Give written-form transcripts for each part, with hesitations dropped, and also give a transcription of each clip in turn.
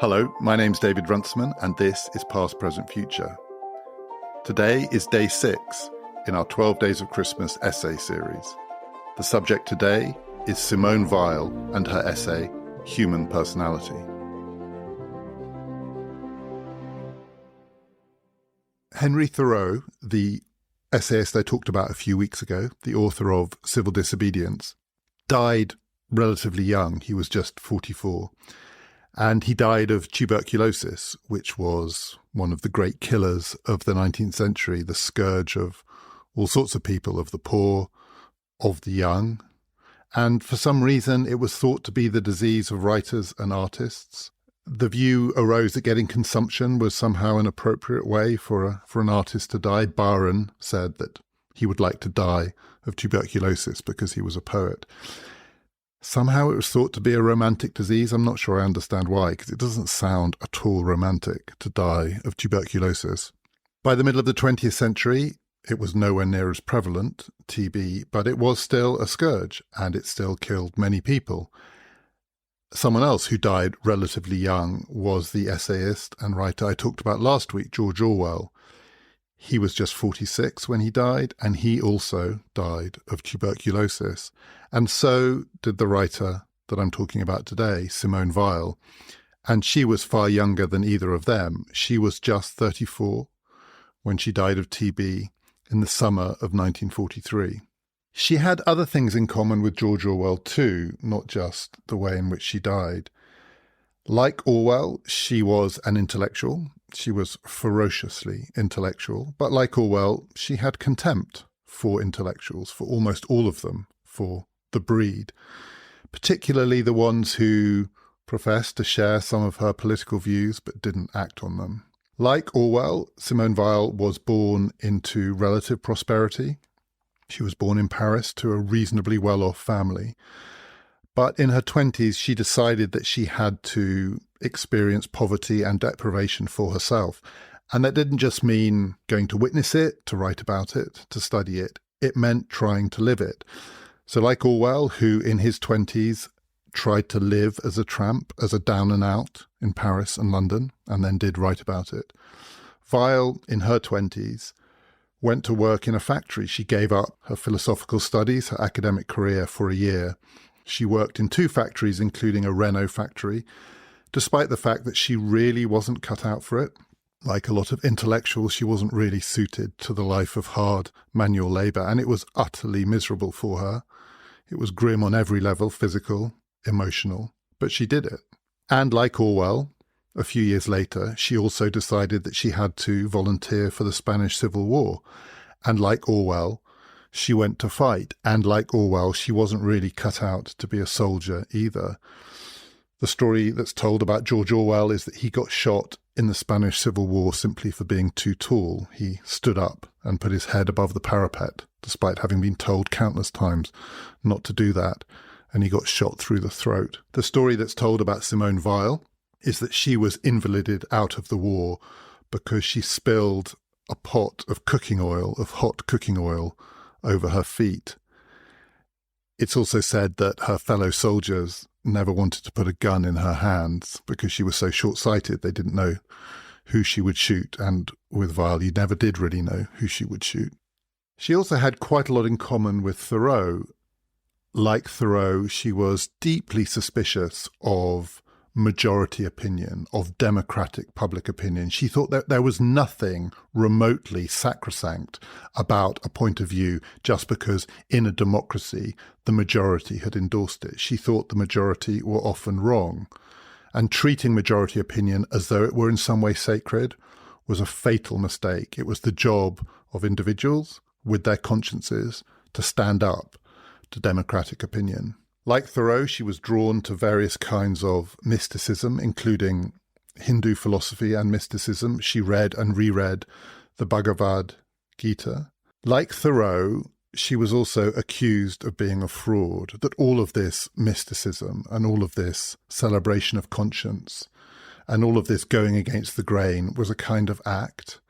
Hello, my name's David Runciman, and this is Past, Present, Future. Today is day 6 in our 12 Days of Christmas essay series. The subject today is Simone Weil and her essay, Human Personality. Henry Thoreau, the essayist I talked about a few weeks ago, the author of Civil Disobedience, died relatively young. He was just 44. And he died of tuberculosis, which was one of the great killers of the 19th century, the scourge of all sorts of people, of the poor, of the young. And for some reason, it was thought to be the disease of writers and artists. The view arose that getting consumption was somehow an appropriate way for an artist to die. Byron said that he would like to die of tuberculosis because he was a poet. Somehow it was thought to be a romantic disease. I'm not sure I understand why, because it doesn't sound at all romantic to die of tuberculosis. By the middle of the 20th century, it was nowhere near as prevalent, TB, but it was still a scourge, and it still killed many people. Someone else who died relatively young was the essayist and writer I talked about last week, George Orwell. He was just 46 when he died, and he also died of tuberculosis. And so did the writer that I'm talking about today, Simone Weil. And she was far younger than either of them. She was just 34 when she died of TB in the summer of 1943. She had other things in common with George Orwell too, not just the way in which she died. Like Orwell, she was an intellectual. She was ferociously intellectual. But like Orwell, she had contempt for intellectuals, for almost all of them, for the breed, particularly the ones who professed to share some of her political views but didn't act on them. Like Orwell, Simone Weil was born into relative prosperity. She was born in Paris to a reasonably well-off family. But in her 20s, she decided that she had to experience poverty and deprivation for herself. And that didn't just mean going to witness it, to write about it, to study it. It meant trying to live it. So like Orwell, who in his 20s tried to live as a tramp, as a down and out in Paris and London, and then did write about it, Weil, in her 20s, went to work in a factory. She gave up her philosophical studies, her academic career for a year. She worked in 2 factories, including a Renault factory, despite the fact that she really wasn't cut out for it. Like a lot of intellectuals, she wasn't really suited to the life of hard manual labour, and it was utterly miserable for her. It was grim on every level, physical, emotional, but she did it. And like Orwell, a few years later, she also decided that she had to volunteer for the Spanish Civil War. And like Orwell, she went to fight, and like Orwell, she wasn't really cut out to be a soldier either. The story that's told about George Orwell is that he got shot in the Spanish Civil War simply for being too tall. He stood up and put his head above the parapet, despite having been told countless times not to do that, and he got shot through the throat. The story that's told about Simone Weil is that she was invalided out of the war because she spilled a pot of cooking oil, of hot cooking oil, over her feet. It's also said that her fellow soldiers never wanted to put a gun in her hands because she was so short-sighted they didn't know who she would shoot, and with Weil you never did really know who she would shoot. She also had quite a lot in common with Thoreau. Like Thoreau, she was deeply suspicious of majority opinion, of democratic public opinion. She thought that there was nothing remotely sacrosanct about a point of view just because in a democracy the majority had endorsed it. She thought the majority were often wrong, and treating majority opinion as though it were in some way sacred was a fatal mistake. It was the job of individuals with their consciences to stand up to democratic opinion. Like Thoreau, she was drawn to various kinds of mysticism, including Hindu philosophy and mysticism. She read and reread the Bhagavad Gita. Like Thoreau, she was also accused of being a fraud, that all of this mysticism and all of this celebration of conscience and all of this going against the grain was a kind of act.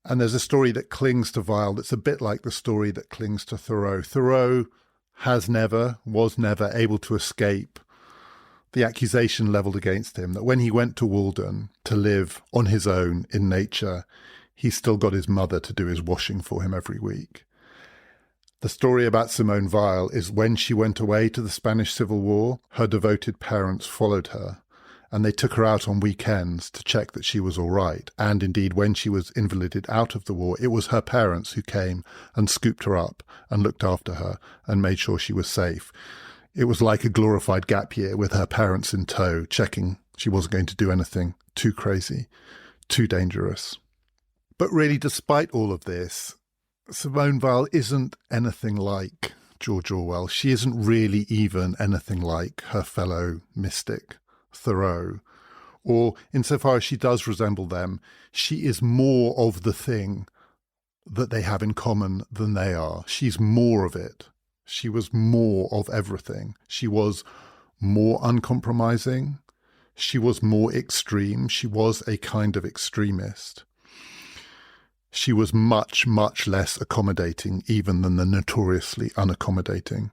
And there's a story that clings to Weil that's a bit like the story that clings to Thoreau. Thoreau was never able to escape the accusation levelled against him that when he went to Walden to live on his own in nature, he still got his mother to do his washing for him every week. The story about Simone Weil is when she went away to the Spanish Civil War, her devoted parents followed her, and they took her out on weekends to check that she was all right. And indeed, when she was invalided out of the war, it was her parents who came and scooped her up and looked after her and made sure she was safe. It was like a glorified gap year with her parents in tow, checking she wasn't going to do anything too crazy, too dangerous. But really, despite all of this, Simone Weil isn't anything like George Orwell. She isn't really even anything like her fellow mystic, Thoreau. Or insofar as she does resemble them, she is more of the thing that they have in common than they are. She's more of it. She was more of everything. She was more uncompromising. She was more extreme. She was a kind of extremist. She was much, much less accommodating even than the notoriously unaccommodating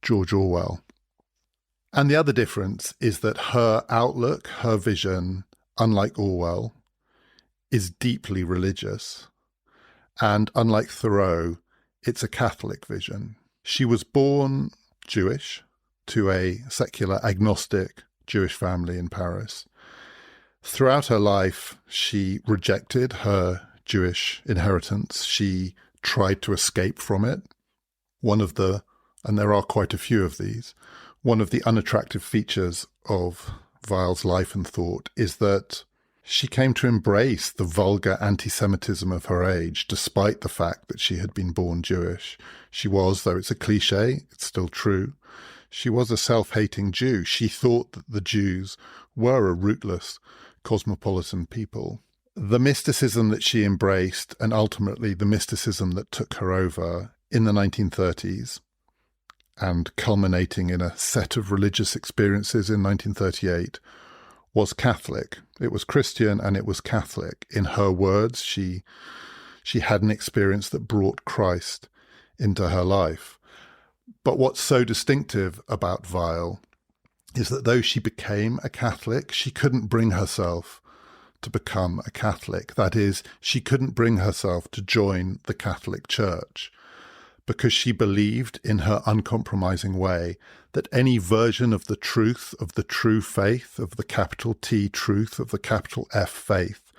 George Orwell. And the other difference is that her outlook, her vision, unlike Orwell, is deeply religious. And unlike Thoreau, it's a Catholic vision. She was born Jewish to a secular agnostic Jewish family in Paris. Throughout her life, she rejected her Jewish inheritance. She tried to escape from it. And there are quite a few of these, one of the unattractive features of Weil's life and thought is that she came to embrace the vulgar anti-Semitism of her age, despite the fact that she had been born Jewish. She was, though it's a cliche, it's still true, she was a self-hating Jew. She thought that the Jews were a rootless, cosmopolitan people. The mysticism that she embraced, and ultimately the mysticism that took her over in the 1930s, and culminating in a set of religious experiences in 1938, was Catholic. It was Christian and it was Catholic. In her words, she had an experience that brought Christ into her life. But what's so distinctive about Weil is that though she became a Catholic, she couldn't bring herself to become a Catholic. That is, she couldn't bring herself to join the Catholic Church, because she believed in her uncompromising way that any version of the truth, of the true faith, of the capital T truth, of the capital F faith,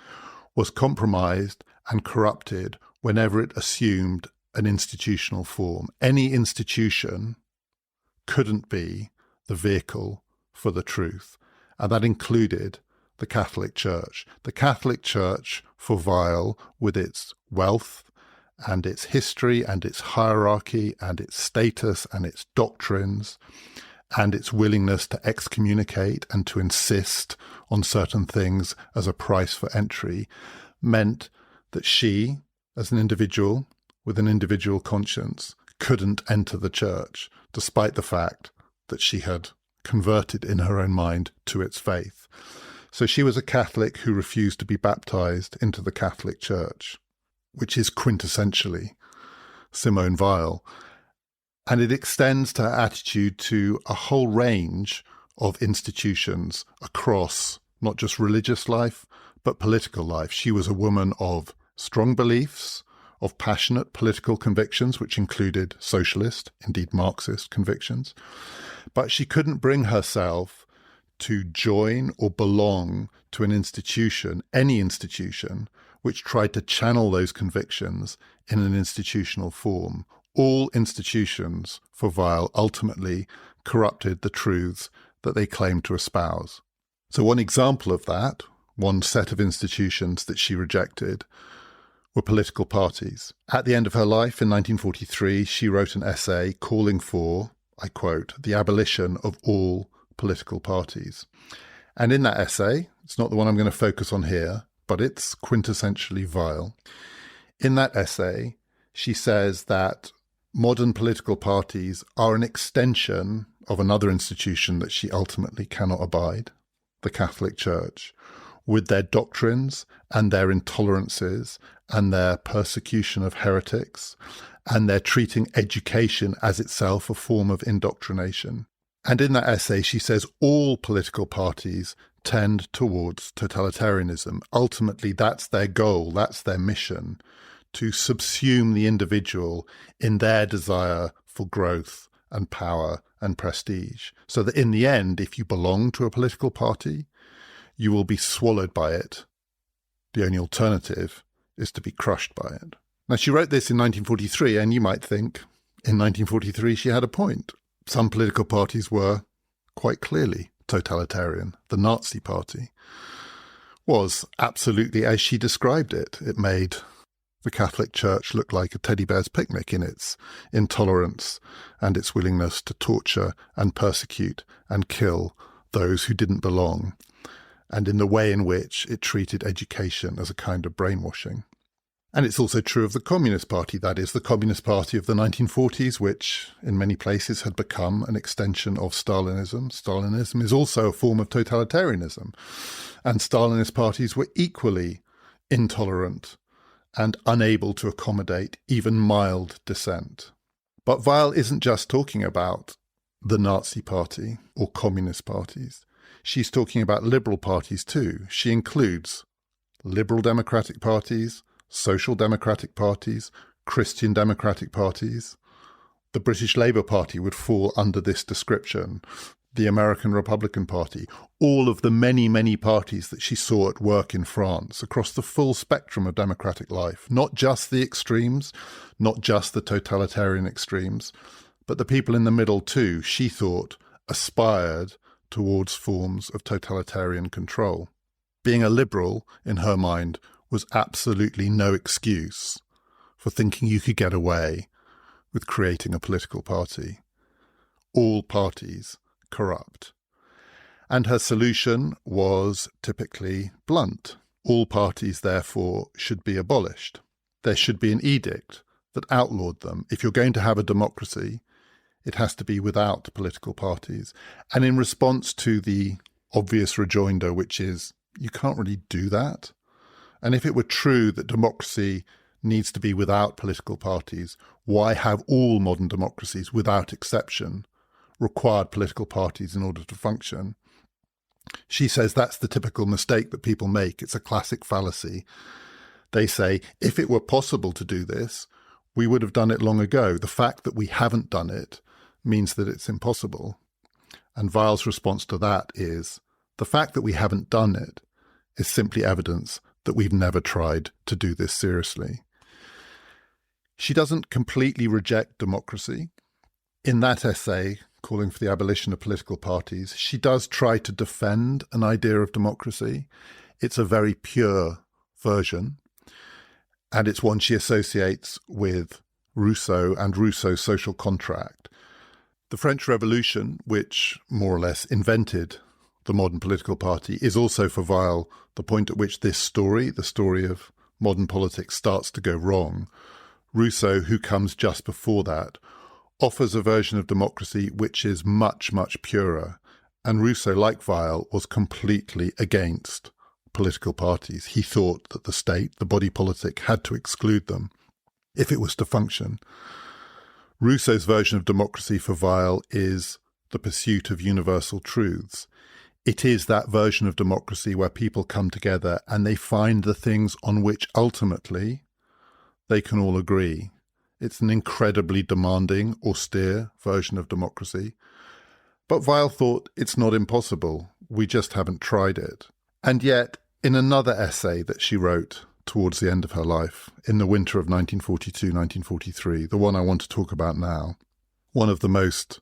was compromised and corrupted whenever it assumed an institutional form. Any institution couldn't be the vehicle for the truth, and that included the Catholic Church. The Catholic Church, for Weil, with its wealth, and its history and its hierarchy and its status and its doctrines and its willingness to excommunicate and to insist on certain things as a price for entry, meant that she, as an individual with an individual conscience, couldn't enter the church, despite the fact that she had converted in her own mind to its faith. So she was a Catholic who refused to be baptized into the Catholic Church, which is quintessentially Simone Weil. And it extends to her attitude to a whole range of institutions across not just religious life, but political life. She was a woman of strong beliefs, of passionate political convictions, which included socialist, indeed Marxist convictions. But she couldn't bring herself to join or belong to an institution, any institution, which tried to channel those convictions in an institutional form. All institutions, for Weil, ultimately corrupted the truths that they claimed to espouse. So one example of that, one set of institutions that she rejected, were political parties. At the end of her life in 1943, she wrote an essay calling for, I quote, the abolition of all political parties. And in that essay, it's not the one I'm going to focus on here, but it's quintessentially Weil. In that essay, she says that modern political parties are an extension of another institution that she ultimately cannot abide, the Catholic Church, with their doctrines and their intolerances and their persecution of heretics and their treating education as itself a form of indoctrination. And in that essay, she says all political parties tend towards totalitarianism. Ultimately, that's their goal, that's their mission, to subsume the individual in their desire for growth and power and prestige. So that in the end, if you belong to a political party, you will be swallowed by it. The only alternative is to be crushed by it. Now, she wrote this in 1943, and you might think in 1943 she had a point. Some political parties were quite clearly totalitarian. The Nazi Party was absolutely as she described it. It made the Catholic Church look like a teddy bear's picnic in its intolerance and its willingness to torture and persecute and kill those who didn't belong, and in the way in which it treated education as a kind of brainwashing. And it's also true of the Communist Party, that is, the Communist Party of the 1940s, which in many places had become an extension of Stalinism. Stalinism is also a form of totalitarianism, and Stalinist parties were equally intolerant and unable to accommodate even mild dissent. But Weil isn't just talking about the Nazi Party or communist parties. She's talking about liberal parties too. She includes liberal democratic parties, social democratic parties, Christian democratic parties. The British Labour Party would fall under this description. The American Republican Party, all of the many, many parties that she saw at work in France across the full spectrum of democratic life, not just the extremes, not just the totalitarian extremes, but the people in the middle too, she thought, aspired towards forms of totalitarian control. Being a liberal, in her mind, was absolutely no excuse for thinking you could get away with creating a political party. All parties corrupt. And her solution was typically blunt. All parties, therefore, should be abolished. There should be an edict that outlawed them. If you're going to have a democracy, it has to be without political parties. And in response to the obvious rejoinder, which is, you can't really do that. And if it were true that democracy needs to be without political parties, why have all modern democracies, without exception, required political parties in order to function? She says that's the typical mistake that people make. It's a classic fallacy. They say, if it were possible to do this, we would have done it long ago. The fact that we haven't done it means that it's impossible. And Weil's response to that is, the fact that we haven't done it is simply evidence that we've never tried to do this seriously. She doesn't completely reject democracy. In that essay, calling for the abolition of political parties, she does try to defend an idea of democracy. It's a very pure version, and it's one she associates with Rousseau and Rousseau's social contract. The French Revolution, which more or less invented the modern political party, is also for Weil the point at which this story, the story of modern politics, starts to go wrong. Rousseau, who comes just before that, offers a version of democracy which is much, much purer. And Rousseau, like Weil, was completely against political parties. He thought that the state, the body politic, had to exclude them if it was to function. Rousseau's version of democracy for Weil is the pursuit of universal truths. It is that version of democracy where people come together and they find the things on which ultimately they can all agree. It's an incredibly demanding, austere version of democracy. But Weil thought it's not impossible. We just haven't tried it. And yet, in another essay that she wrote towards the end of her life, in the winter of 1942-1943, the one I want to talk about now, one of the most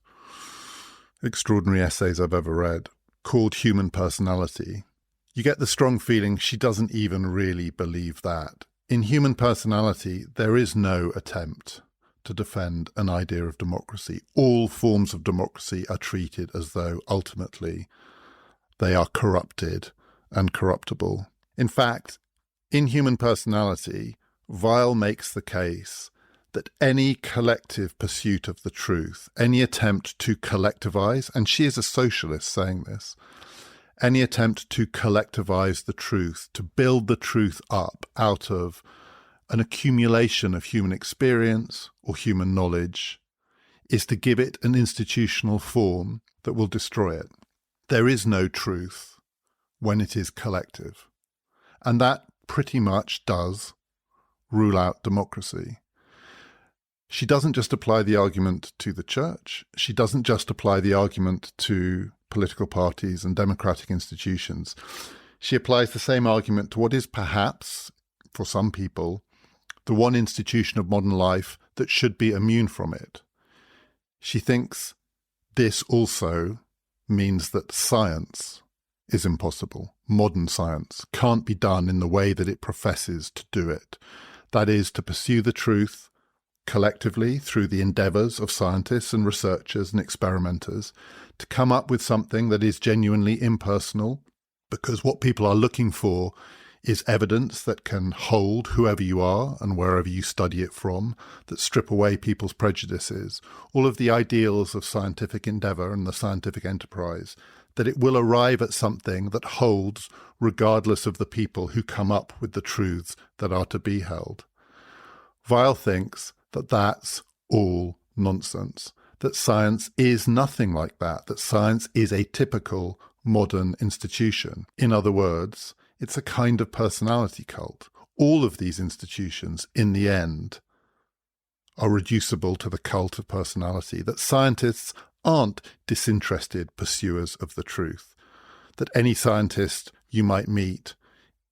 extraordinary essays I've ever read, called Human Personality, you get the strong feeling she doesn't even really believe that. In Human Personality, there is no attempt to defend an idea of democracy. All forms of democracy are treated as though ultimately they are corrupted and corruptible. In fact, in Human Personality, Weil makes the case that any collective pursuit of the truth, any attempt to collectivize, and she is a socialist saying this, any attempt to collectivize the truth, to build the truth up out of an accumulation of human experience or human knowledge, is to give it an institutional form that will destroy it. There is no truth when it is collective. And that pretty much does rule out democracy. She doesn't just apply the argument to the church. She doesn't just apply the argument to political parties and democratic institutions. She applies the same argument to what is perhaps, for some people, the one institution of modern life that should be immune from it. She thinks this also means that science is impossible. Modern science can't be done in the way that it professes to do it. That is, to pursue the truth collectively through the endeavours of scientists and researchers and experimenters, to come up with something that is genuinely impersonal, because what people are looking for is evidence that can hold whoever you are and wherever you study it from, that strip away people's prejudices, all of the ideals of scientific endeavour and the scientific enterprise, that it will arrive at something that holds regardless of the people who come up with the truths that are to be held. Weil thinks that that's all nonsense, that science is nothing like that science is a typical modern institution. In other words, it's a kind of personality cult. All of these institutions, in the end, are reducible to the cult of personality, that scientists aren't disinterested pursuers of the truth, that any scientist you might meet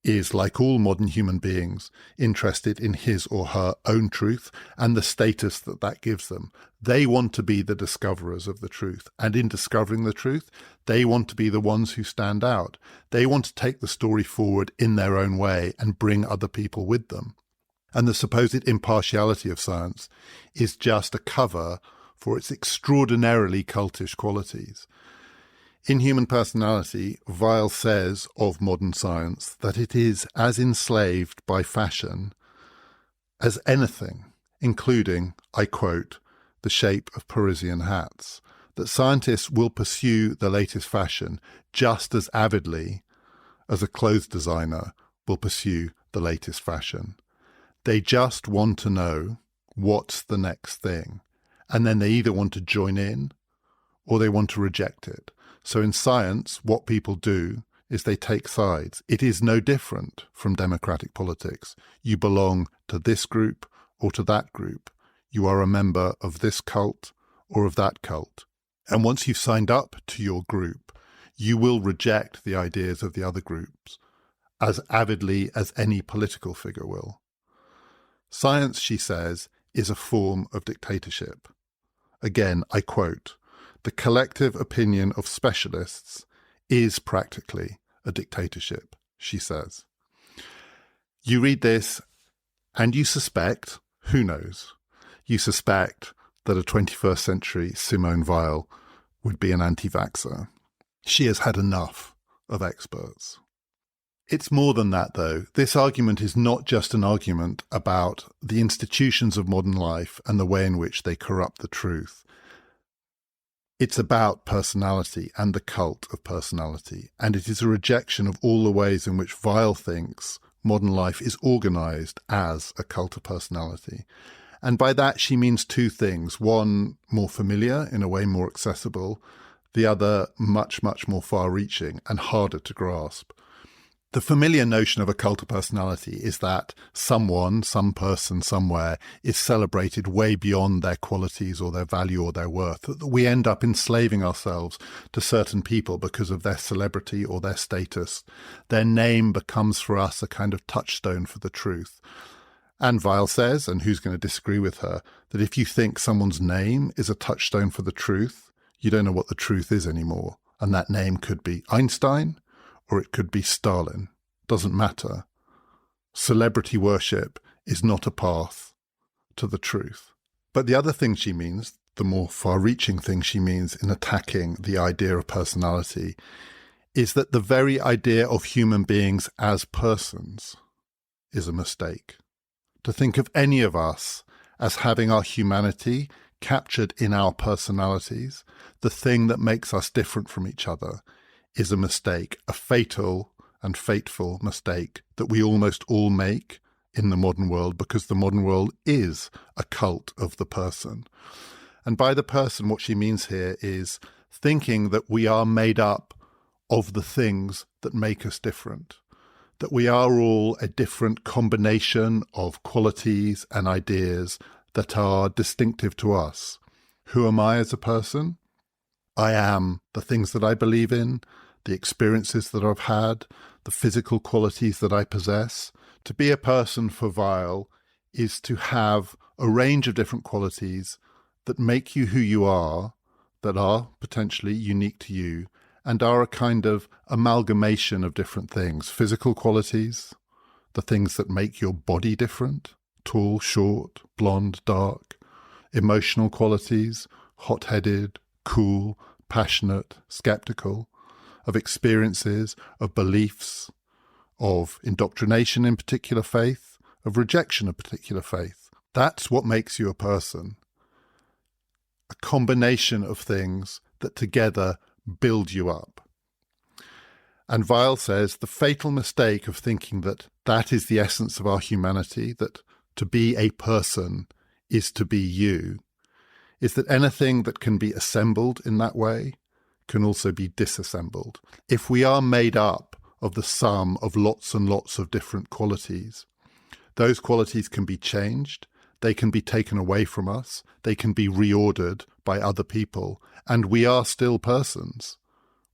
is, like all modern human beings, interested in his or her own truth and the status that that gives them. They want to be the discoverers of the truth, and in discovering the truth, they want to be the ones who stand out. They want to take the story forward in their own way and bring other people with them. And the supposed impartiality of science is just a cover for its extraordinarily cultish qualities. In Human Personality, Weil says of modern science that it is as enslaved by fashion as anything, including, I quote, the shape of Parisian hats, that scientists will pursue the latest fashion just as avidly as a clothes designer will pursue the latest fashion. They just want to know what's the next thing, and then they either want to join in or they want to reject it. So in science, what people do is they take sides. It is no different from democratic politics. You belong to this group or to that group. You are a member of this cult or of that cult. And once you've signed up to your group, you will reject the ideas of the other groups as avidly as any political figure will. Science, she says, is a form of dictatorship. Again, I quote, "The collective opinion of specialists is practically a dictatorship," she says. You read this and you suspect, who knows, you suspect that a 21st century Simone Weil would be an anti-vaxxer. She has had enough of experts. It's more than that, though. This argument is not just an argument about the institutions of modern life and the way in which they corrupt the truth. It's about personality and the cult of personality, and it is a rejection of all the ways in which Weil thinks modern life is organised as a cult of personality. And by that she means two things. One, more familiar, in a way more accessible. The other, much, much more far-reaching and harder to grasp. The familiar notion of a cult of personality is that someone, some person, somewhere is celebrated way beyond their qualities or their value or their worth, that we end up enslaving ourselves to certain people because of their celebrity or their status. Their name becomes for us a kind of touchstone for the truth. And Weil says, and who's going to disagree with her, that if you think someone's name is a touchstone for the truth, you don't know what the truth is anymore. And that name could be Einstein, or it could be Stalin. Doesn't matter. Celebrity worship is not a path to the truth. But the other thing she means, the more far-reaching thing she means in attacking the idea of personality, is that the very idea of human beings as persons is a mistake. To think of any of us as having our humanity captured in our personalities, the thing that makes us different from each other, is a mistake, a fatal and fateful mistake that we almost all make in the modern world, because the modern world is a cult of the person. And by the person, what she means here is thinking that we are made up of the things that make us different, that we are all a different combination of qualities and ideas that are distinctive to us. Who am I as a person? I am the things that I believe in, the experiences that I've had, the physical qualities that I possess. To be a person for Weil is to have a range of different qualities that make you who you are, that are potentially unique to you, and are a kind of amalgamation of different things. Physical qualities, the things that make your body different, tall, short, blonde, dark. Emotional qualities, hot-headed, cool, passionate, skeptical. Of experiences, of beliefs, of indoctrination in particular faith, of rejection of particular faith. That's what makes you a person. A combination of things that together build you up. And Weil says the fatal mistake of thinking that that is the essence of our humanity, that to be a person is to be you, is that anything that can be assembled in that way can also be disassembled. If we are made up of the sum of lots and lots of different qualities, those qualities can be changed, they can be taken away from us, they can be reordered by other people, and we are still persons.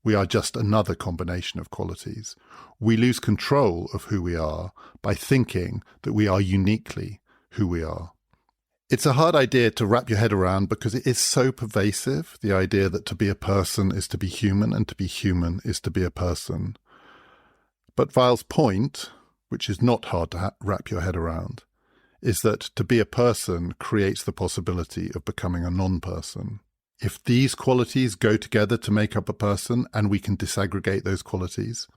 We are just another combination of qualities. We lose control of who we are by thinking that we are uniquely who we are. It's a hard idea to wrap your head around because it is so pervasive, the idea that to be a person is to be human and to be human is to be a person. But Weil's point, which is not hard to wrap your head around, is that to be a person creates the possibility of becoming a non-person. If these qualities go together to make up a person and we can disaggregate those qualities,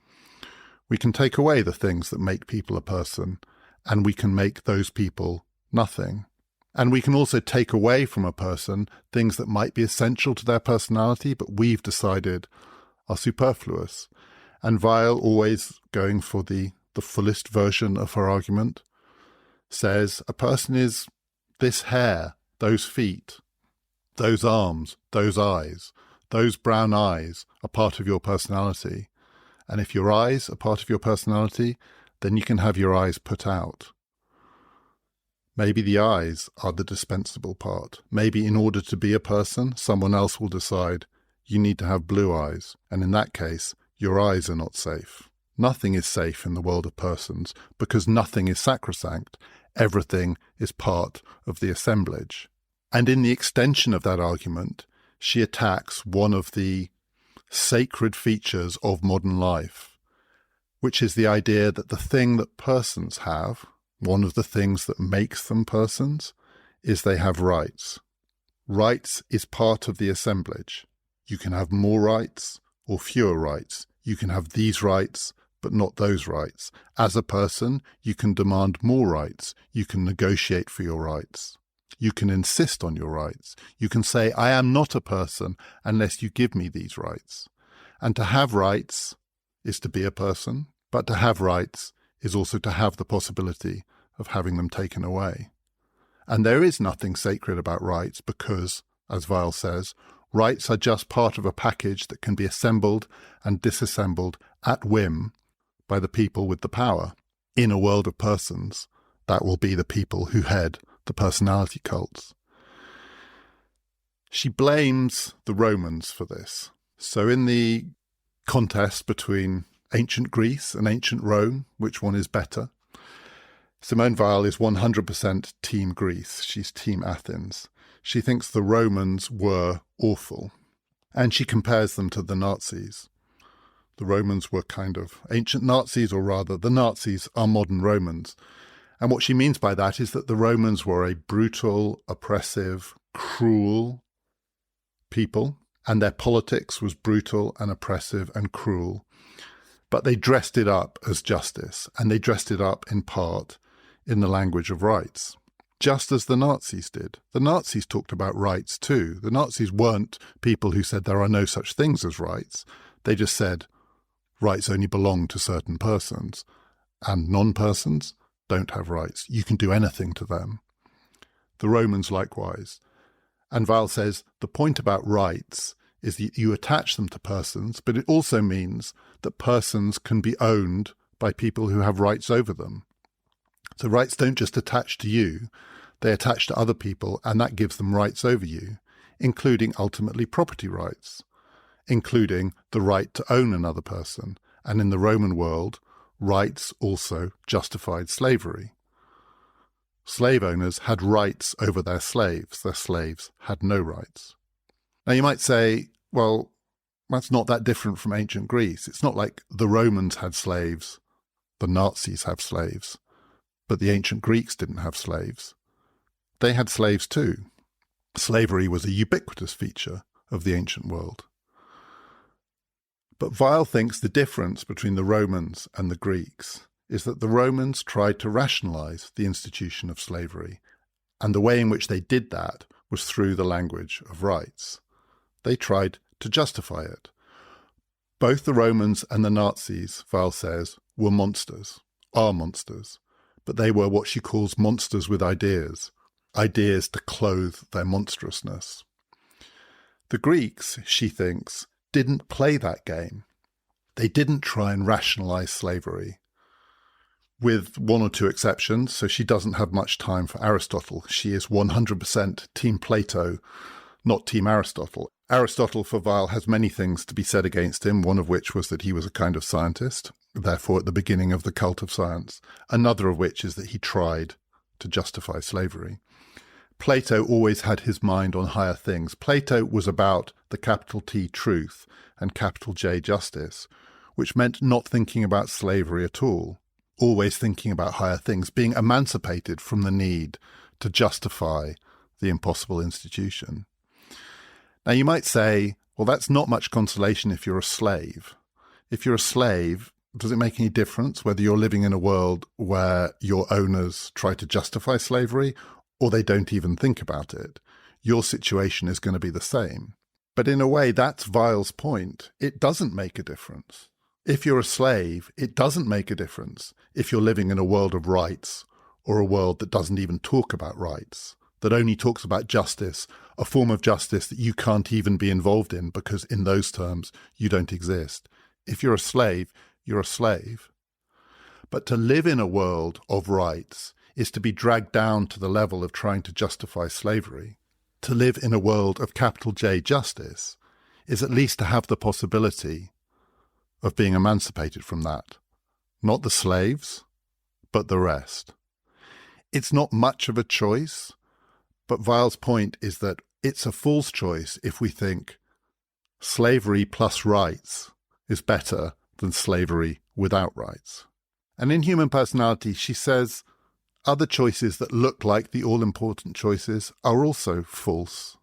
we can take away the things that make people a person and we can make those people nothing. And we can also take away from a person things that might be essential to their personality, but we've decided are superfluous. And Weil, always going for the fullest version of her argument, says a person is this hair, those feet, those arms, those eyes, those brown eyes are part of your personality. And if your eyes are part of your personality, then you can have your eyes put out. Maybe the eyes are the dispensable part. Maybe in order to be a person, someone else will decide you need to have blue eyes. And in that case, your eyes are not safe. Nothing is safe in the world of persons because nothing is sacrosanct. Everything is part of the assemblage. And in the extension of that argument, she attacks one of the sacred features of modern life, which is the idea that the thing that persons have, one of the things that makes them persons, is they have rights. Rights is part of the assemblage. You can have more rights or fewer rights. You can have these rights, but not those rights. As a person, you can demand more rights. You can negotiate for your rights. You can insist on your rights. You can say, I am not a person unless you give me these rights. And to have rights is to be a person, but to have rights is also to have the possibility of having them taken away. And there is nothing sacred about rights because, as Weil says, rights are just part of a package that can be assembled and disassembled at whim by the people with the power. In a world of persons, that will be the people who head the personality cults. She blames the Romans for this. So in the contest between ancient Greece and ancient Rome, which one is better? Simone Weil is 100% Team Greece. She's Team Athens. She thinks the Romans were awful, and she compares them to the Nazis. The Romans were kind of ancient Nazis, or rather, the Nazis are modern Romans. And what she means by that is that the Romans were a brutal, oppressive, cruel people, and their politics was brutal and oppressive and cruel. But they dressed it up as justice, and they dressed it up in part in the language of rights, just as the Nazis did. The Nazis talked about rights too. The Nazis weren't people who said there are no such things as rights. They just said rights only belong to certain persons, and non-persons don't have rights. You can do anything to them. The Romans likewise. And Weil says the point about rights is that you attach them to persons, but it also means that persons can be owned by people who have rights over them. So rights don't just attach to you, they attach to other people, and that gives them rights over you, including ultimately property rights, including the right to own another person. And in the Roman world, rights also justified slavery. Slave owners had rights over their slaves had no rights. Now you might say, well, that's not that different from ancient Greece. It's not like the Romans had slaves, the Nazis have slaves, but the ancient Greeks didn't have slaves. They had slaves too. Slavery was a ubiquitous feature of the ancient world. But Weil thinks the difference between the Romans and the Greeks is that the Romans tried to rationalize the institution of slavery, and the way in which they did that was through the language of rights. They tried to justify it. Both the Romans and the Nazis, Weil says, were monsters, are monsters, but they were what she calls monsters with ideas to clothe their monstrousness. The Greeks, she thinks, didn't play that game. They didn't try and rationalize slavery, with one or two exceptions, so she doesn't have much time for Aristotle. She is 100% Team Plato, not Team Aristotle. Aristotle, for Weil, has many things to be said against him, one of which was that he was a kind of scientist, therefore at the beginning of the cult of science, another of which is that he tried to justify slavery. Plato always had his mind on higher things. Plato was about the capital T truth and capital J justice, which meant not thinking about slavery at all, always thinking about higher things, being emancipated from the need to justify the impossible institution. Now you might say, well, that's not much consolation if you're a slave. If you're a slave, does it make any difference whether you're living in a world where your owners try to justify slavery or they don't even think about it? Your situation is going to be the same. But in a way, that's Weil's point. It doesn't make a difference. If you're a slave, it doesn't make a difference if you're living in a world of rights or a world that doesn't even talk about rights, that only talks about justice, a form of justice that you can't even be involved in because in those terms you don't exist. If you're a slave, you're a slave. But to live in a world of rights is to be dragged down to the level of trying to justify slavery. To live in a world of capital J justice is at least to have the possibility of being emancipated from that. Not the slaves, but the rest. It's not much of a choice, but Weil's point is that it's a false choice if we think slavery plus rights is better than slavery without rights. And in Human Personality, she says other choices that look like the all-important choices are also false,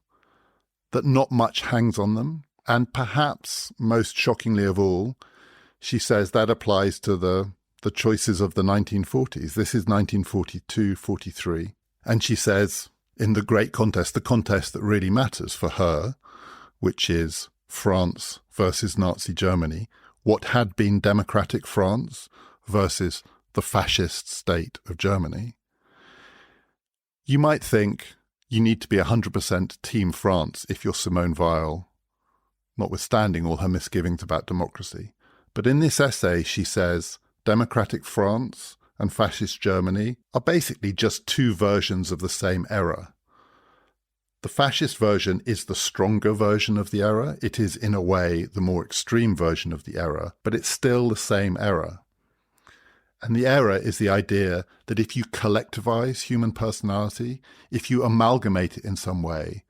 that not much hangs on them. And perhaps most shockingly of all, she says that applies to the choices of the 1940s. This is 1942-43. And she says, in the great contest, the contest that really matters for her, which is France versus Nazi Germany, what had been democratic France versus the fascist state of Germany. You might think you need to be 100% Team France if you're Simone Weil, notwithstanding all her misgivings about democracy. But in this essay, she says democratic France and fascist Germany are basically just two versions of the same error. The fascist version is the stronger version of the error. It is, in a way, the more extreme version of the error, but it's still the same error. And the error is the idea that if you collectivize human personality, if you amalgamate it in some way,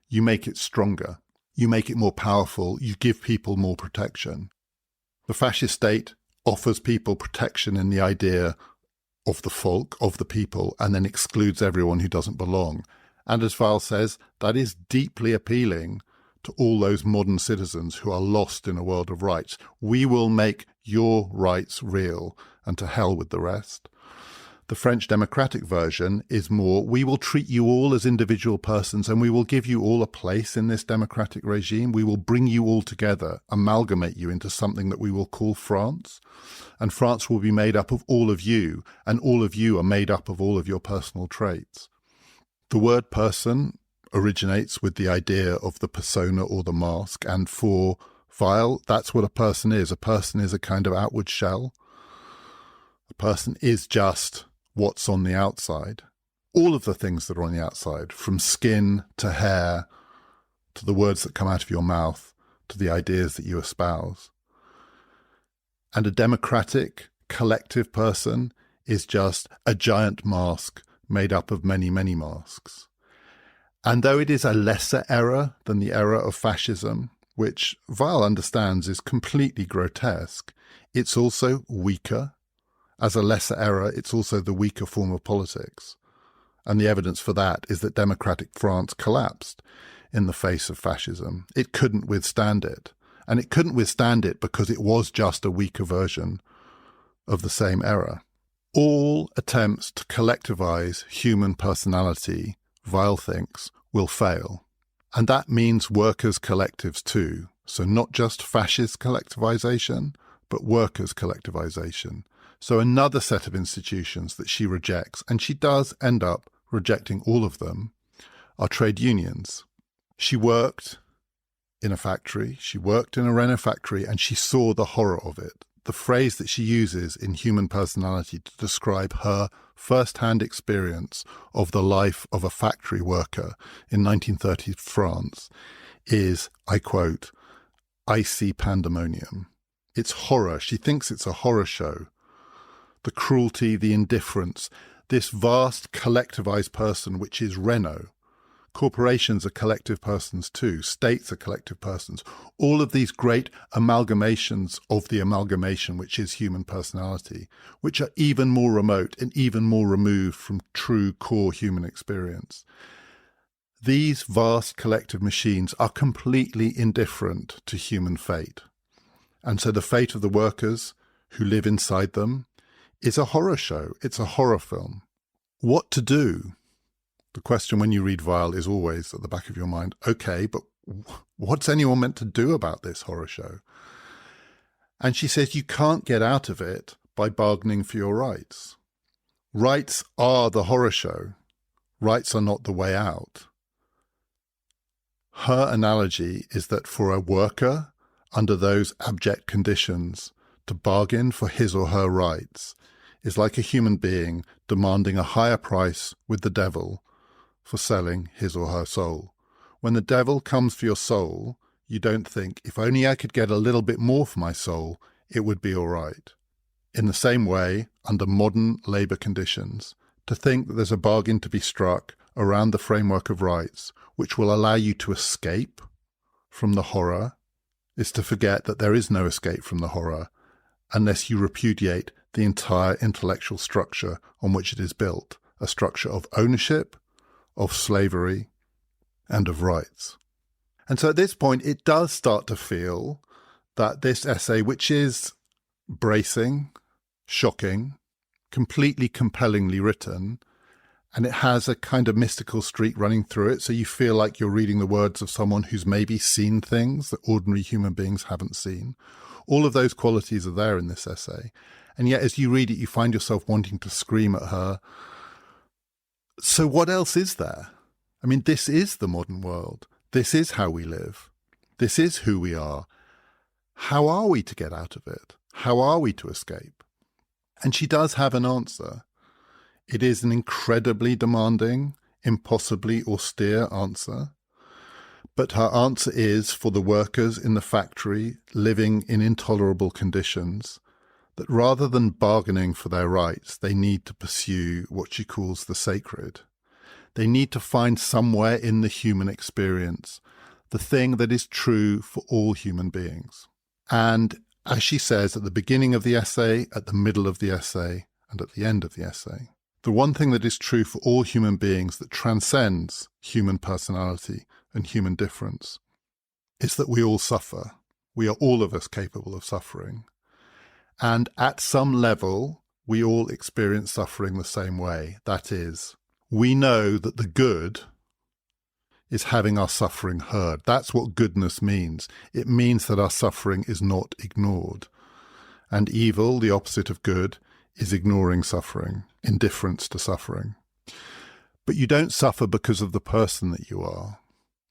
you make it stronger, you make it more powerful, you give people more protection. The fascist state offers people protection in the idea of the folk, of the people, and then excludes everyone who doesn't belong. And as Weil says, that is deeply appealing to all those modern citizens who are lost in a world of rights. We will make your rights real, and to hell with the rest. The French democratic version is more, we will treat you all as individual persons and we will give you all a place in this democratic regime. We will bring you all together, amalgamate you into something that we will call France. And France will be made up of all of you, and all of you are made up of all of your personal traits. The word person, originates with the idea of the persona or the mask. And for Weil, that's what a person is. A person is a kind of outward shell. A person is just what's on the outside. All of the things that are on the outside, from skin to hair, to the words that come out of your mouth, to the ideas that you espouse. And a democratic, collective person is just a giant mask made up of many, many masks. And though it is a lesser error than the error of fascism, which Weil understands is completely grotesque, it's also weaker. As a lesser error, it's also the weaker form of politics. And the evidence for that is that democratic France collapsed in the face of fascism. It couldn't withstand it. And it couldn't withstand it because it was just a weaker version of the same error. All attempts to collectivize human personality, Weil thinks, will fail. And that means workers' collectives too. So not just fascist collectivization, but workers' collectivization. So another set of institutions that she rejects, and she does end up rejecting all of them, are trade unions. She worked in a factory, she worked in a Renault factory, and she saw the horror of it. The phrase that she uses in Human Personality to describe her first-hand experience of the life of a factory worker in 1930s France is, I quote, "icy pandemonium." It's horror. She thinks it's a horror show. The cruelty, the indifference, this vast collectivized person, which is Renault. Corporations are collective persons too. States are collective persons. All of these great amalgamations of the amalgamation, which is human personality, which are even more remote and even more removed from true core human experience. These vast collective machines are completely indifferent to human fate. And so the fate of the workers who live inside them is a horror show. It's a horror film. What to do? The question when you read Weil is always at the back of your mind, okay, but what's anyone meant to do about this horror show? And she says you can't get out of it by bargaining for your rights. Rights are the horror show. Rights are not the way out. Her analogy is that for a worker, under those abject conditions, to bargain for his or her rights is like a human being demanding a higher price with the devil for selling his or her soul. When the devil comes for your soul, you don't think, if only I could get a little bit more for my soul, it would be all right. In the same way, under modern labour conditions, to think that there's a bargain to be struck around the framework of rights which will allow you to escape from the horror is to forget that there is no escape from the horror unless you repudiate the entire intellectual structure on which it is built, a structure of ownership, of slavery, and of rights. And so at this point, it does start to feel that this essay, which is bracing, shocking, completely compellingly written, and it has a kind of mystical streak running through it, so you feel like you're reading the words of someone who's maybe seen things that ordinary human beings haven't seen. All of those qualities are there in this essay. And yet as you read it, you find yourself wanting to scream at her, so what else is there? I mean, this is the modern world. This is how we live. This is who we are. How are we to get out of it? How are we to escape? And she does have an answer. It is an incredibly demanding, impossibly austere answer. But her answer is for the workers in the factory living in intolerable conditions, that rather than bargaining for their rights, they need to pursue what she calls the sacred. They need to find somewhere in the human experience the thing that is true for all human beings. And as she says at the beginning of the essay, at the middle of the essay, and at the end of the essay, the one thing that is true for all human beings that transcends human personality and human difference is that we all suffer. We are all of us capable of suffering. And at some level, we all experience suffering the same way. That is, we know that the good is having our suffering heard. That's what goodness means. It means that our suffering is not ignored. And evil, the opposite of good, is ignoring suffering, indifference to suffering. But you don't suffer because of the person that you are.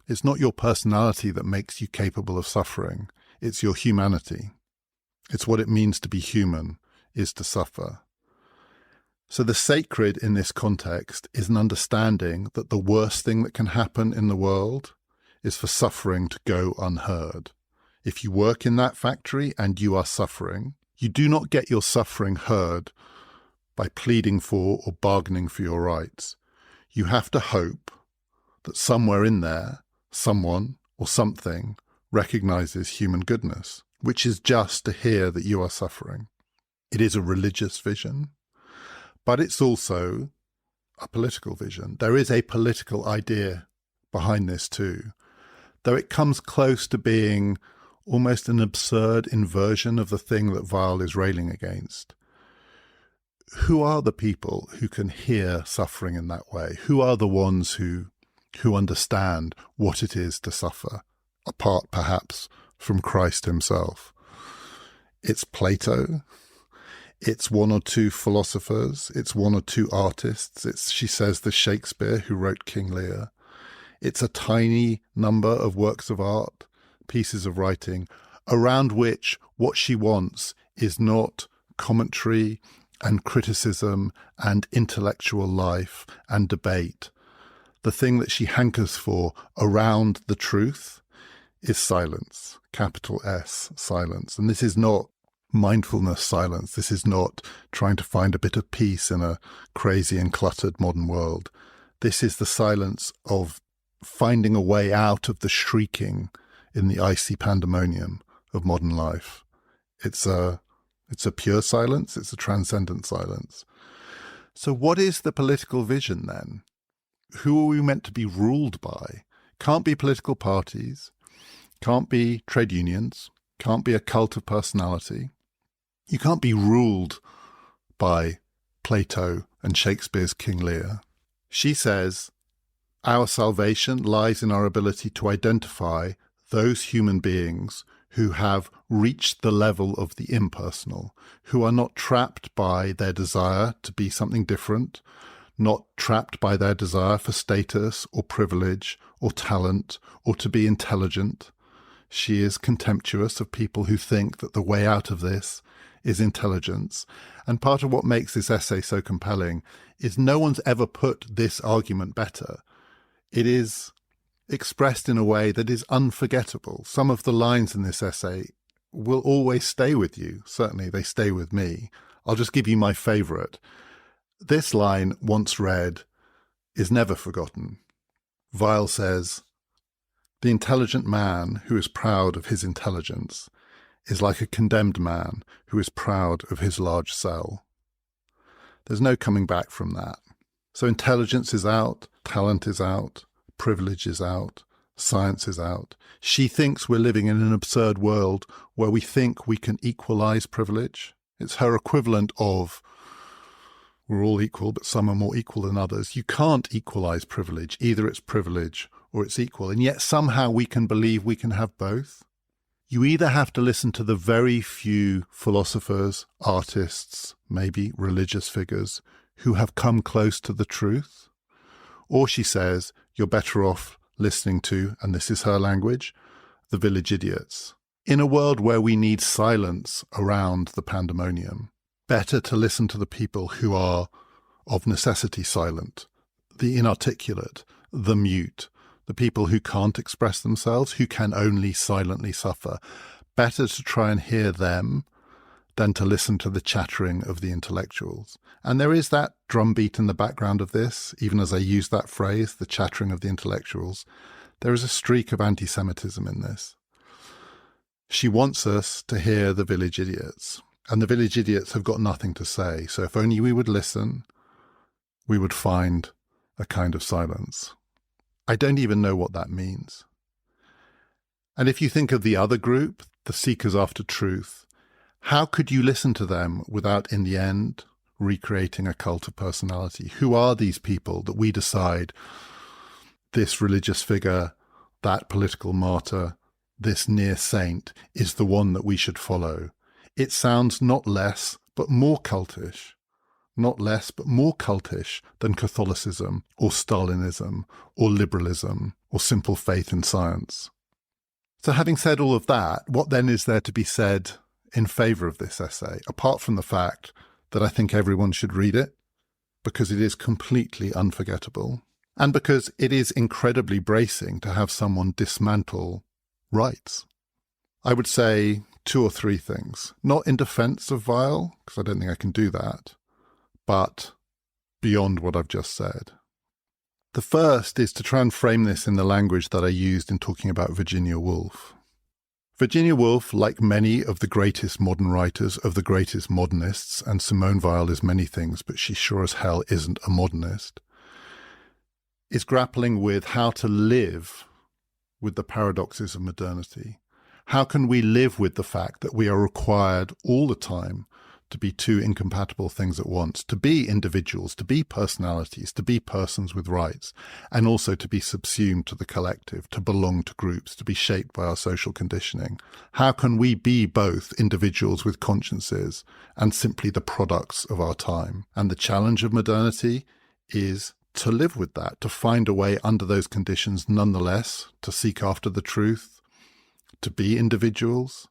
It's not your personality that makes you capable of suffering. It's your humanity. It's what it means to be human, is to suffer. So the sacred in this context is an understanding that the worst thing that can happen in the world is for suffering to go unheard. If you work in that factory and you are suffering, you do not get your suffering heard by pleading for or bargaining for your rights. You have to hope that somewhere in there, someone or something recognizes human goodness, which is just to hear that you are suffering. It is a religious vision, but it's also a political vision. There is a political idea behind this too, though it comes close to being almost an absurd inversion of the thing that Weil is railing against. Who are the people who can hear suffering in that way? Who are the ones who understand what it is to suffer, apart perhaps from Christ himself? It's Plato. It's one or two philosophers. It's one or two artists. It's, she says, the Shakespeare who wrote King Lear. It's a tiny number of works of art, pieces of writing, around which what she wants is not commentary and criticism and intellectual life and debate. The thing that she hankers for around the truth is silence, capital S, silence. And this is not mindfulness silence. This is not trying to find a bit of peace in a crazy and cluttered modern world. This is the silence of finding a way out of the shrieking in the icy pandemonium of modern life. It's a pure silence. It's a transcendent silence. So what is the political vision then? Who are we meant to be ruled by? Can't be political parties, can't be trade unions, can't be a cult of personality. You can't be ruled by Plato and Shakespeare's King Lear. She says, our salvation lies in our ability to identify those human beings who have reached the level of the impersonal, who are not trapped by their desire to be something different, not trapped by their desire for status or privilege or talent or to be intelligent. She is contemptuous of people who think that the way out of this is intelligence. And part of what makes this essay so compelling is no one's ever put this argument better. It is expressed in a way that is unforgettable. Some of the lines in this essay will always stay with you. Certainly they stay with me. I'll just give you my favourite. This line, once read, is never forgotten. Weil says, the intelligent man who is proud of his intelligence is like a condemned man who is proud of his large cell. There's no coming back from that. So intelligence is out, talent is out, privilege is out, science is out. She thinks we're living in an absurd world where we think we can equalize privilege. It's her equivalent of we're all equal, but some are more equal than others. You can't equalize privilege. Either it's privilege or it's equal. And yet somehow we can believe we can have both. You either have to listen to the very few philosophers, artists, maybe religious figures who have come close to the truth, or she says you're better off listening to, and this is her language, the village idiots. In a world where we need silence around the pandemonium, better to listen to the people who are of necessity silent, the inarticulate, the mute, the people who can't express themselves, who can only silently suffer. Better to try and hear them than to listen to the chattering of the intellectuals. And there is that drumbeat in the background of this, even as I use that phrase, the chattering of the intellectuals. There is a streak of anti-Semitism in this. She wants us to hear the village idiots, and the village idiots have got nothing to say. So if only we would listen, we would find a kind of silence. I don't even know what that means. And if you think of the other group, the seekers after truth, how could you listen to them without, in the end, recreating a cult of personality? Who are these people that we decide this religious figure, that political martyr, this near saint is the one that we should follow? It sounds not less, but more cultish not less but more cultish than Catholicism or Stalinism or liberalism or simple faith in science. So having said all of that, what then is there to be said in favour of this essay, apart from the fact that I think everyone should read it, because it is completely unforgettable, and because it is incredibly bracing to have someone dismantle rights? I would say 2 or 3 things, not in defence of Weil, because I don't think I can do that, but beyond what I've just said. The first is to try and frame this in the language that I used in talking about Virginia Woolf. Virginia Woolf, like many of the greatest modern writers of the greatest modernists, and Simone Weil is many things, but she sure as hell isn't a modernist, is grappling with how to live with the paradoxes of modernity. How can we live with the fact that we are required all the time to be 2 incompatible things at once, to be individuals, to be personalities, to be persons with rights, and also to be subsumed to the collective, to belong to groups, to be shaped by our social conditioning? How can we be both individuals with consciences and simply the products of our time? And the challenge of modernity is to live with that, to find a way under those conditions nonetheless, to seek after the truth, to be individuals,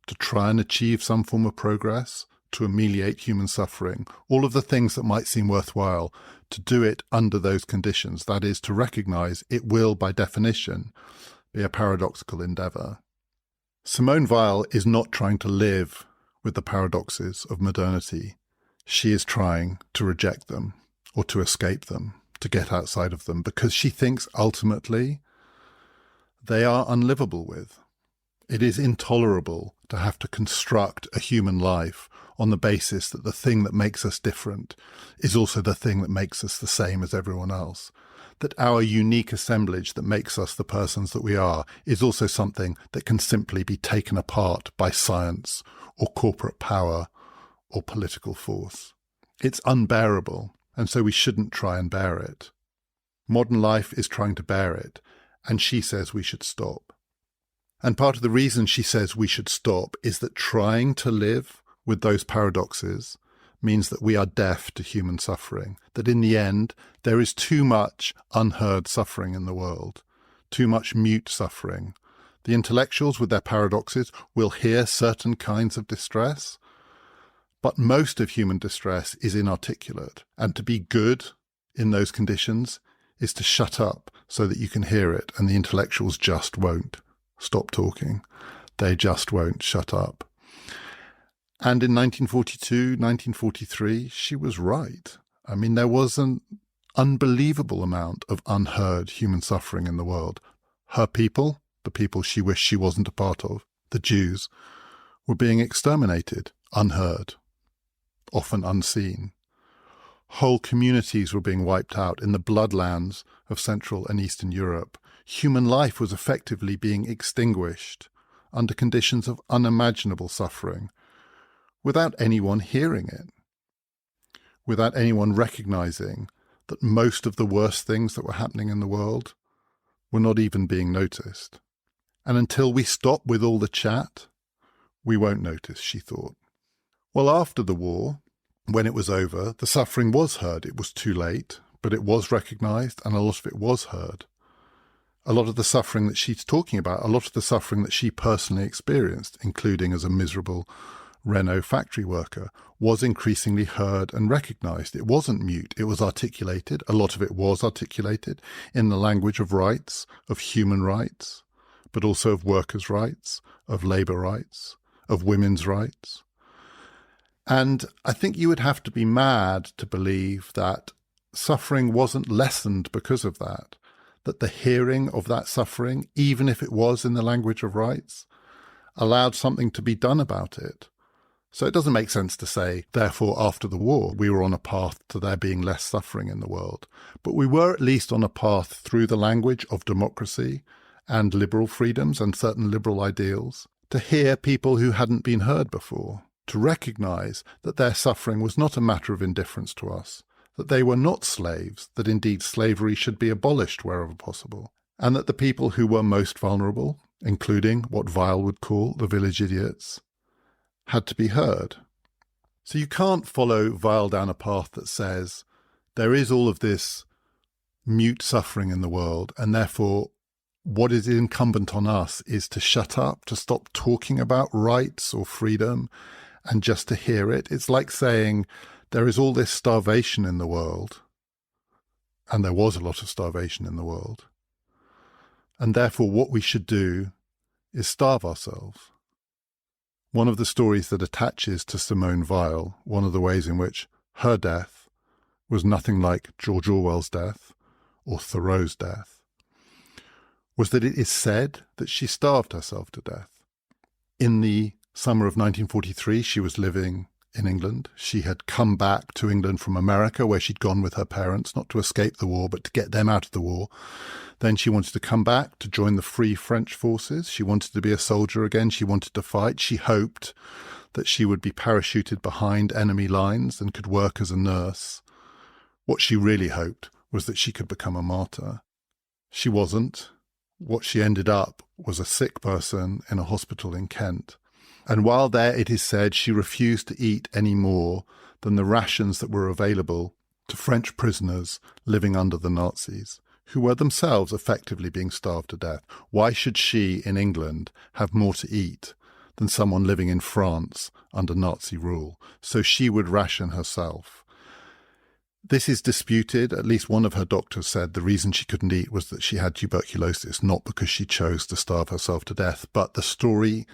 to try and achieve some form of progress, to ameliorate human suffering, all of the things that might seem worthwhile, to do it under those conditions. That is, to recognise it will, by definition, be a paradoxical endeavour. Simone Weil is not trying to live with the paradoxes of modernity. She is trying to reject them, or to escape them, to get outside of them, because she thinks ultimately they are unlivable with. It is intolerable to have to construct a human life on the basis that the thing that makes us different is also the thing that makes us the same as everyone else. That our unique assemblage that makes us the persons that we are is also something that can simply be taken apart by science or corporate power or political force. It's unbearable, and so we shouldn't try and bear it. Modern life is trying to bear it, and she says we should stop. And part of the reason she says we should stop is that trying to live with those paradoxes means that we are deaf to human suffering, that in the end there is too much unheard suffering in the world, too much mute suffering. The intellectuals with their paradoxes will hear certain kinds of distress, but most of human distress is inarticulate, and to be good in those conditions is to shut up so that you can hear it, and the intellectuals just won't stop talking. They just won't shut up. And in 1942, 1943, she was right. I mean, there was an unbelievable amount of unheard human suffering in the world. Her people, the people she wished she wasn't a part of, the Jews, were being exterminated, unheard, often unseen. Whole communities were being wiped out in the bloodlands of Central and Eastern Europe. Human life was effectively being extinguished under conditions of unimaginable suffering, without anyone hearing it, without anyone recognizing that most of the worst things that were happening in the world were not even being noticed. And until we stop with all the chat, we won't notice, she thought. Well, after the war, when it was over, the suffering was heard. It was too late, but it was recognized, and a lot of it was heard. A lot of the suffering that she's talking about, a lot of the suffering that she personally experienced, including as a miserable Renault factory worker, was increasingly heard and recognized. It wasn't mute, it was articulated. A lot of it was articulated in the language of rights, of human rights, but also of workers' rights, of labour rights, of women's rights. And I think you would have to be mad to believe that suffering wasn't lessened because of that the hearing of that suffering, even if it was in the language of rights, allowed something to be done about it. So it doesn't make sense to say, therefore, after the war, we were on a path to there being less suffering in the world. But we were at least on a path through the language of democracy and liberal freedoms and certain liberal ideals to hear people who hadn't been heard before, to recognise that their suffering was not a matter of indifference to us, that they were not slaves, that indeed slavery should be abolished wherever possible, and that the people who were most vulnerable, including what Weil would call the village idiots, had to be heard. So you can't follow Weil down a path that says there is all of this mute suffering in the world, and therefore what is incumbent on us is to shut up, to stop talking about rights or freedom, and just to hear it. It's like saying there is all this starvation in the world, and there was a lot of starvation in the world, and therefore what we should do is starve ourselves. One of the stories that attaches to Simone Weil, one of the ways in which her death was nothing like George Orwell's death or Thoreau's death, was that it is said that she starved herself to death. In the summer of 1943, she was living in England. She had come back to England from America, where she'd gone with her parents, not to escape the war, but to get them out of the war. Then she wanted to come back to join the Free French forces. She wanted to be a soldier again. She wanted to fight. She hoped that she would be parachuted behind enemy lines and could work as a nurse. What she really hoped was that she could become a martyr. She wasn't. What she ended up was a sick person in a hospital in Kent. And while there, it is said, she refused to eat any more than the rations that were available to French prisoners living under the Nazis, who were themselves effectively being starved to death. Why should she, in England, have more to eat than someone living in France under Nazi rule? So she would ration herself. This is disputed. At least one of her doctors said the reason she couldn't eat was that she had tuberculosis, not because she chose to starve herself to death. But the story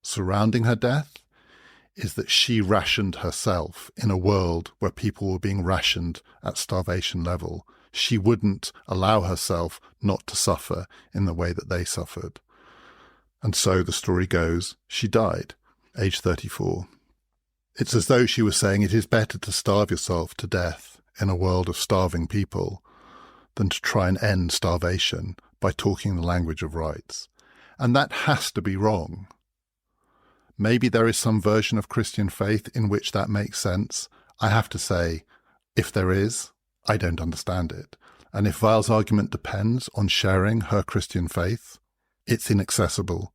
surrounding her death is that she rationed herself in a world where people were being rationed at starvation level. She wouldn't allow herself not to suffer in the way that they suffered. And so the story goes, she died, age 34. It's as though she was saying it is better to starve yourself to death in a world of starving people than to try and end starvation by talking the language of rights. And that has to be wrong. Maybe there is some version of Christian faith in which that makes sense. I have to say, if there is, I don't understand it. And if Weil's argument depends on sharing her Christian faith, it's inaccessible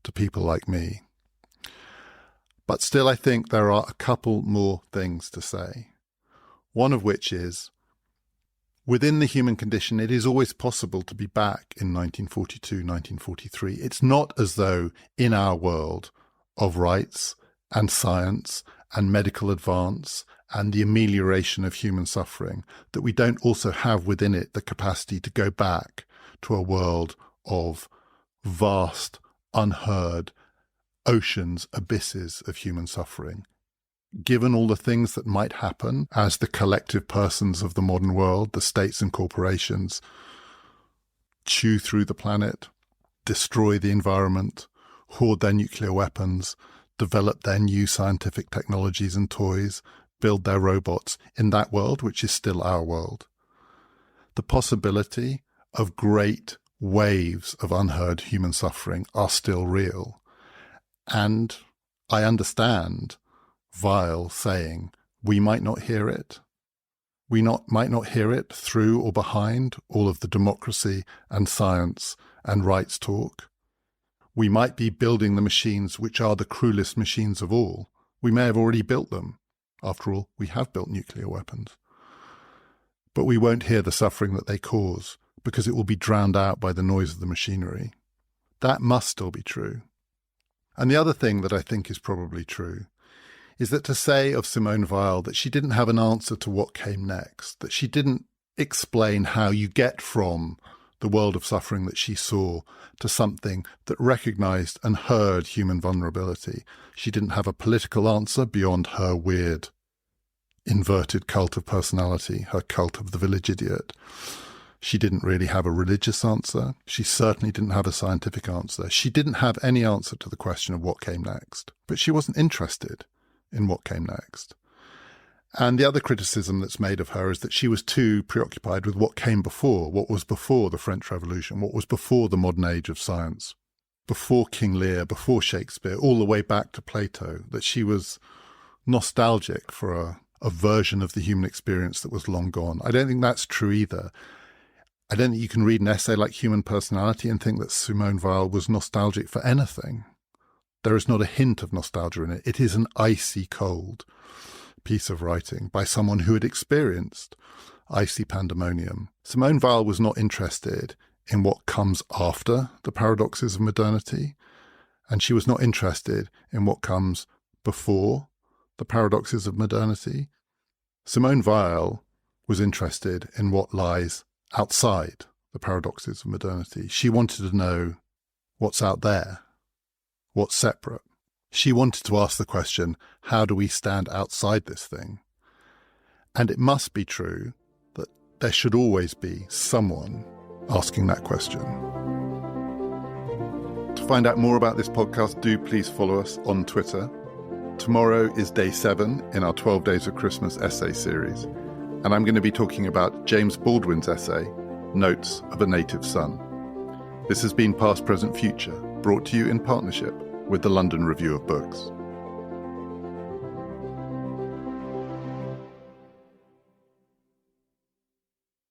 to people like me. But still, I think there are a couple more things to say. One of which is, within the human condition, it is always possible to be back in 1942, 1943. It's not as though in our world of rights and science and medical advance and the amelioration of human suffering, that we don't also have within it the capacity to go back to a world of vast, unheard oceans, abysses of human suffering. Given all the things that might happen as the collective persons of the modern world, the states and corporations, chew through the planet, destroy the environment, hoard their nuclear weapons, develop their new scientific technologies and toys, build their robots in that world, which is still our world. The possibility of great waves of unheard human suffering are still real. And I understand Weil saying, we might not hear it. We might not hear it through or behind all of the democracy and science and rights talk. We might be building the machines which are the cruelest machines of all. We may have already built them. After all, we have built nuclear weapons. But we won't hear the suffering that they cause because it will be drowned out by the noise of the machinery. That must still be true. And the other thing that I think is probably true is that to say of Simone Weil that she didn't have an answer to what came next, that she didn't explain how you get from the world of suffering that she saw to something that recognized and heard human vulnerability. She didn't have a political answer beyond her weird, inverted cult of personality, her cult of the village idiot. She didn't really have a religious answer. She certainly didn't have a scientific answer. She didn't have any answer to the question of what came next. But she wasn't interested in what came next. And the other criticism that's made of her is that she was too preoccupied with what came before, what was before the French Revolution, what was before the modern age of science, before King Lear, before Shakespeare, all the way back to Plato, that she was nostalgic for a version of the human experience that was long gone. I don't think that's true either. I don't think you can read an essay like Human Personality and think that Simone Weil was nostalgic for anything. There is not a hint of nostalgia in it. It is an icy cold piece of writing by someone who had experienced icy pandemonium. Simone Weil was not interested in what comes after the paradoxes of modernity, and she was not interested in what comes before the paradoxes of modernity. Simone Weil was interested in what lies outside the paradoxes of modernity. She wanted to know what's out there, what's separate. She wanted to ask the question, how do we stand outside this thing? And it must be true that there should always be someone asking that question. To find out more about this podcast, do please follow us on Twitter. Tomorrow is day 7 in our 12 Days of Christmas essay series, and I'm going to be talking about James Baldwin's essay, Notes of a Native Son. This has been Past, Present, Future, brought to you in partnership with the London Review of Books.